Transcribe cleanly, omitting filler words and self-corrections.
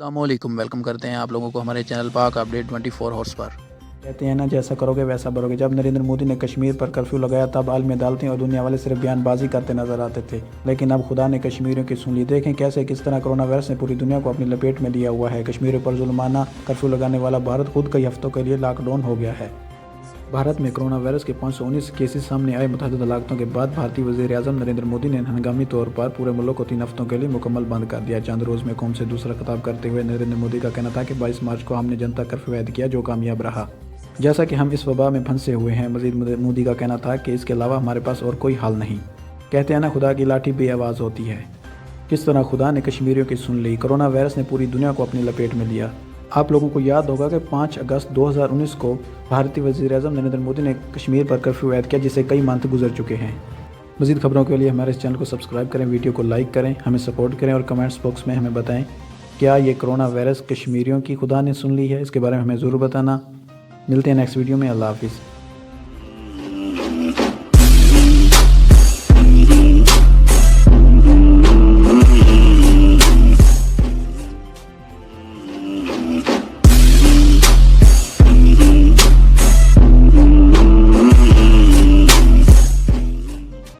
السلام علیکم، ویلکم کرتے ہیں آپ لوگوں کو ہمارے چینل پاک اپڈیٹ 24 ہارس پر۔ کہتے ہیں نا جیسا کرو گے ویسا بھرو گے۔ جب نریندر مودی نے کشمیر پر کرفیو لگایا تب عالمی عدالتیں اور دنیا والے صرف بیان بازی کرتے نظر آتے تھے، لیکن اب خدا نے کشمیریوں کی سن لی۔ دیکھیں کس طرح کرونا وائرس نے پوری دنیا کو اپنی لپیٹ میں لیا ہوا ہے۔ کشمیریوں پر ظلمانہ کرفیو لگانے والا بھارت خود کئی ہفتوں کے لیے لاک ڈاؤن ہو گیا ہے۔ بھارت میں کرونا وائرس کے 519 کیسز سامنے آئے۔ متعدد ہلاکتوں کے بعد بھارتی وزیر اعظم نریندر مودی نے ہنگامی طور پر پورے ملک کو 3 ہفتوں کے لیے مکمل بند کر دیا۔ چند روز میں قوم سے دوسرا خطاب کرتے ہوئے نریندر مودی کا کہنا تھا کہ 22 مارچ کو ہم نے جنتا کرفیو عائد کیا جو کامیاب رہا۔ جیسا کہ ہم اس وبا میں پھنسے ہوئے ہیں۔ مزید مودی کا کہنا تھا کہ اس کے علاوہ ہمارے پاس اور کوئی حل نہیں۔ کہتے ہیں نا خدا کی لاٹھی بے آواز ہوتی ہے۔ کس طرح خدا نے کشمیریوں کی سن لی۔ کرونا وائرس نے پوری دنیا کو اپنی لپیٹ میں لیا۔ آپ لوگوں کو یاد ہوگا کہ 5 اگست 2019 کو بھارتی وزیر اعظم نریندر مودی نے کشمیر پر کرفیو عائد کیا، جسے کئی ماہ گزر چکے ہیں۔ مزید خبروں کے لیے ہمارے اس چینل کو سبسکرائب کریں، ویڈیو کو لائک کریں، ہمیں سپورٹ کریں اور کمنٹس باکس میں ہمیں بتائیں کیا یہ کرونا وائرس کشمیریوں کی خدا نے سن لی ہے۔ اس کے بارے میں ہمیں ضرور بتانا۔ ملتے ہیں نیکسٹ ویڈیو میں۔ اللہ حافظ۔